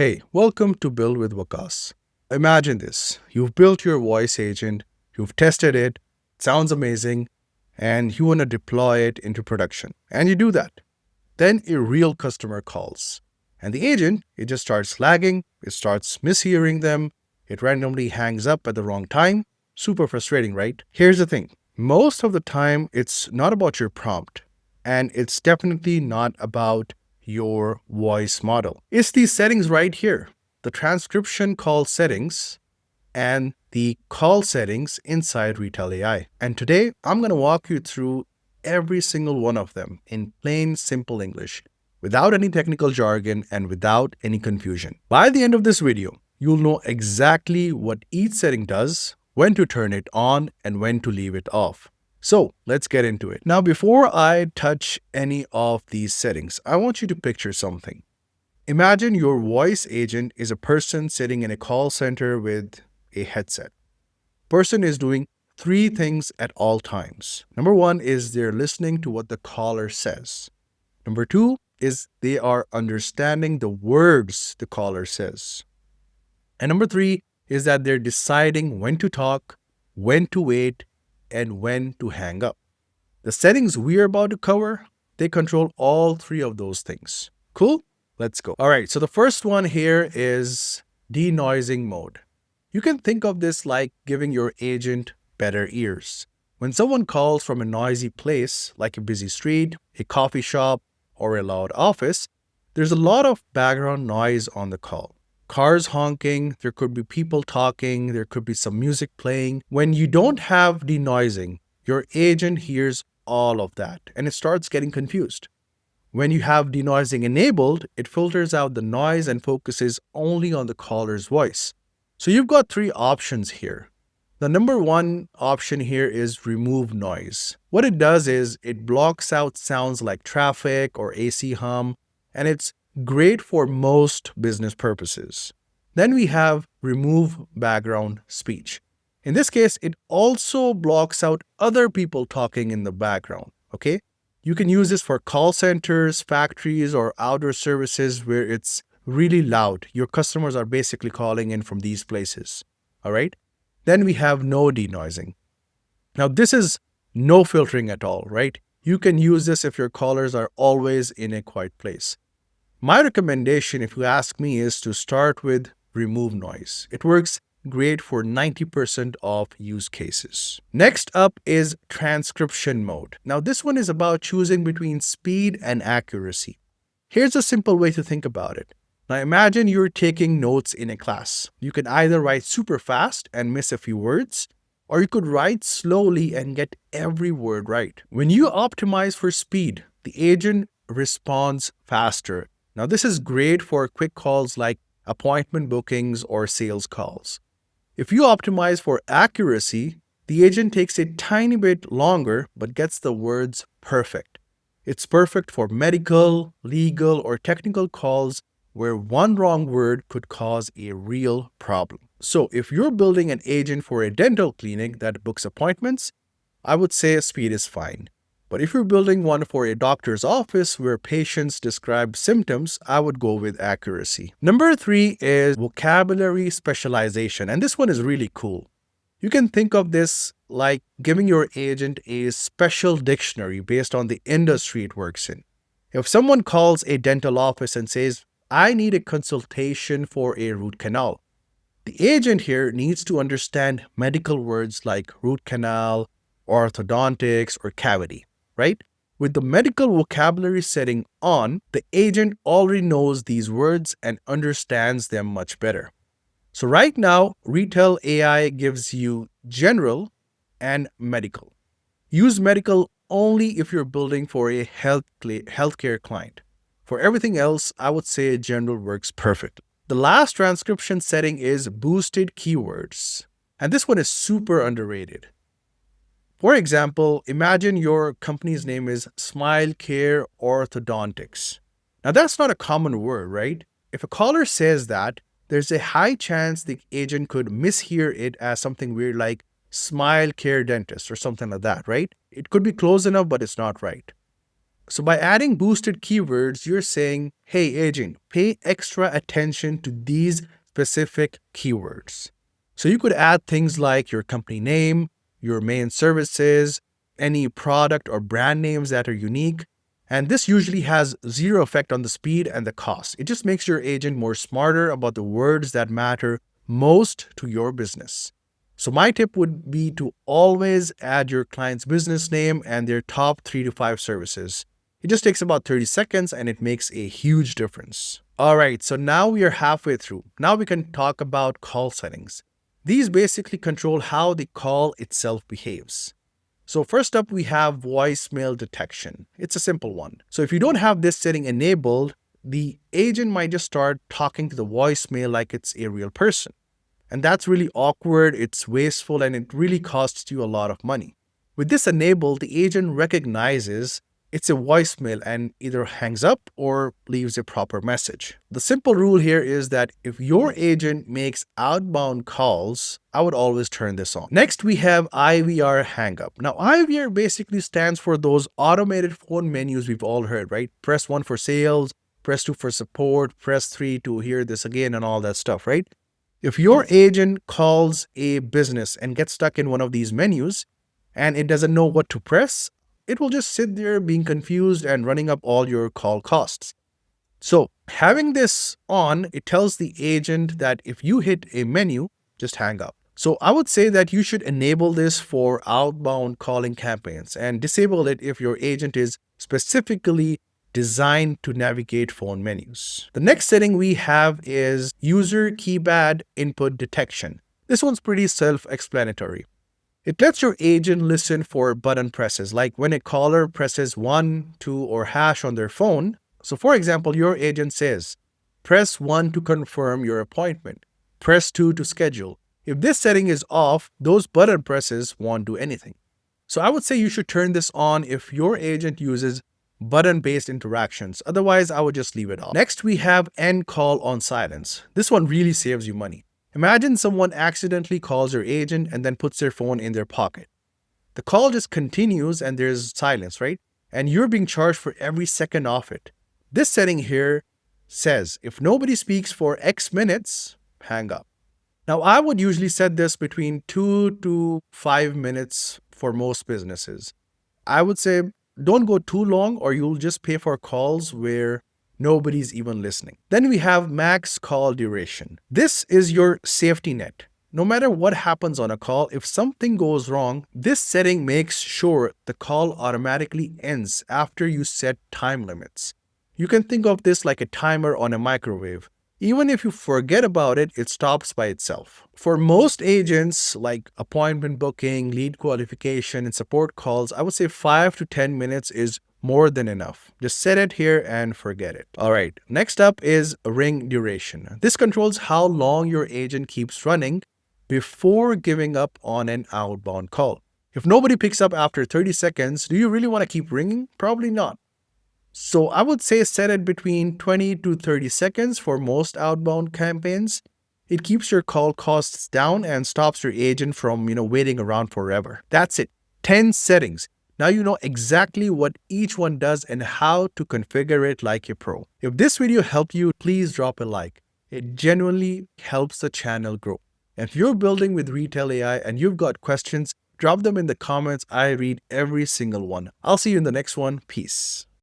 Hey, welcome to Build with Wakas. Imagine this. You've built your voice agent, you've tested it, it sounds amazing, and you want to deploy it into production. And you do that. Then a real customer calls. And the agent, it just starts lagging, it starts mishearing them, it randomly hangs up at the wrong time. Super frustrating, right? Here's the thing. Most of the time, it's not about your prompt, and it's definitely not about your voice model. It's these settings right here, the transcription call settings and the call settings inside Retell AI. And today, I'm going to walk you through every single one of them in plain, simple English, without any technical jargon and without any confusion. By the end of this video, you'll know exactly what each setting does, when to turn it on, and when to leave it off. So let's get into it. Now, before I touch any of these settings, I want you to picture something. Imagine your voice agent is a person sitting in a call center with a headset. Person is doing three things at all times. Number one is they're listening to what the caller says. Number two is they are understanding the words the caller says. And number three is that they're deciding when to talk, when to wait, and when to hang up. The settings we're about to cover, they control all three of those things. Cool? Let's go. All right, so the first one here is denoising mode. You can think of this like giving your agent better ears. When someone calls from a noisy place, like a busy street, a coffee shop, or a loud office, there's a lot of background noise on the call. Cars honking, there could be people talking, there could be some music playing. When you don't have denoising, your agent hears all of that and it starts getting confused. When you have denoising enabled, it filters out the noise and focuses only on the caller's voice. So you've got three options here. The number one option here is remove noise. What it does is it blocks out sounds like traffic or AC hum, and it's great for most business purposes. Then we have remove background speech. In this case, it also blocks out other people talking in the background, okay? You can use this for call centers, factories, or outdoor services where it's really loud. Your customers are basically calling in from these places, all right? Then we have no denoising. Now, this is no filtering at all, right? You can use this if your callers are always in a quiet place. My recommendation, if you ask me, is to start with remove noise. It works great for 90% of use cases. Next up is transcription mode. Now, this one is about choosing between speed and accuracy. Here's a simple way to think about it. Now, imagine you're taking notes in a class. You can either write super fast and miss a few words, or you could write slowly and get every word right. When you optimize for speed, the agent responds faster. Now, this is great for quick calls like appointment bookings or sales calls. If you optimize for accuracy, the agent takes a tiny bit longer but gets the words perfect. It's perfect for medical, legal, or technical calls where one wrong word could cause a real problem. So if you're building an agent for a dental clinic that books appointments, I would say speed is fine. But if you're building one for a doctor's office where patients describe symptoms, I would go with accuracy. Number three is vocabulary specialization, and this one is really cool. You can think of this like giving your agent a special dictionary based on the industry it works in. If someone calls a dental office and says, I need a consultation for a root canal, the agent here needs to understand medical words like root canal, orthodontics, or cavity. Right? With the medical vocabulary setting on, the agent already knows these words and understands them much better. So right now, Retell AI gives you general and medical. Use medical only if you're building for a healthcare client. For everything else, I would say general works perfectly. The last transcription setting is boosted keywords. And this one is super underrated. For example, imagine your company's name is Smile Care Orthodontics. Now, that's not a common word, right? If a caller says that, there's a high chance the agent could mishear it as something weird like Smile Care Dentist or something like that, right? It could be close enough, but it's not right. So by adding boosted keywords, you're saying, hey agent, pay extra attention to these specific keywords. So you could add things like your company name, your main services, any product or brand names that are unique. And this usually has zero effect on the speed and the cost. It just makes your agent more smarter about the words that matter most to your business. So my tip would be to always add your client's business name and their top 3 to 5 services. It just takes about 30 seconds and it makes a huge difference. All right, so now we are halfway through. Now we can talk about call settings. These basically control how the call itself behaves. So first up, we have voicemail detection. It's a simple one. So if you don't have this setting enabled, the agent might just start talking to the voicemail like it's a real person. And that's really awkward, it's wasteful, and it really costs you a lot of money. With this enabled, the agent recognizes it's a voicemail and either hangs up or leaves a proper message. The simple rule here is that if your agent makes outbound calls, I would always turn this on. Next, we have IVR hangup. Now, IVR basically stands for those automated phone menus we've all heard, right? Press 1 for sales, press 2 for support, press 3 to hear this again, and all that stuff, right? If your agent calls a business and gets stuck in one of these menus and it doesn't know what to press, it will just sit there being confused and running up all your call costs. So having this on, it tells the agent that if you hit a menu, just hang up. So I would say that you should enable this for outbound calling campaigns and disable it if your agent is specifically designed to navigate phone menus. The next setting we have is user keypad input detection. This one's pretty self-explanatory. It lets your agent listen for button presses, like when a caller presses 1, 2, or hash on their phone. So for example, your agent says, press 1 to confirm your appointment, press 2 to schedule. If this setting is off, those button presses won't do anything. So I would say you should turn this on if your agent uses button-based interactions. Otherwise, I would just leave it off. Next, we have end call on silence. This one really saves you money. Imagine someone accidentally calls your agent and then puts their phone in their pocket. The call just continues and there's silence, right? And you're being charged for every second of it. This setting here says if nobody speaks for X minutes, hang up. Now, I would usually set this between 2 to 5 minutes for most businesses. I would say don't go too long or you'll just pay for calls where nobody's even listening. Then we have max call duration. This is your safety net. No matter what happens on a call, if something goes wrong, this setting makes sure the call automatically ends after you set time limits. You can think of this like a timer on a microwave. Even if you forget about it, it stops by itself. For most agents, like appointment booking, lead qualification, and support calls, I would say 5 to 10 minutes is more than enough. Just set it here and forget it. All right, next up is ring duration. This controls how long your agent keeps running before giving up on an outbound call. If nobody picks up after 30 seconds, do you really want to keep ringing? Probably not. So I would say set it between 20 to 30 seconds for most outbound campaigns. It keeps your call costs down and stops your agent from, waiting around forever. That's it. 10 settings. Now you know exactly what each one does and how to configure it like a pro. If this video helped you, please drop a like. It genuinely helps the channel grow. And if you're building with Retell AI and you've got questions, drop them in the comments. I read every single one. I'll see you in the next one. Peace.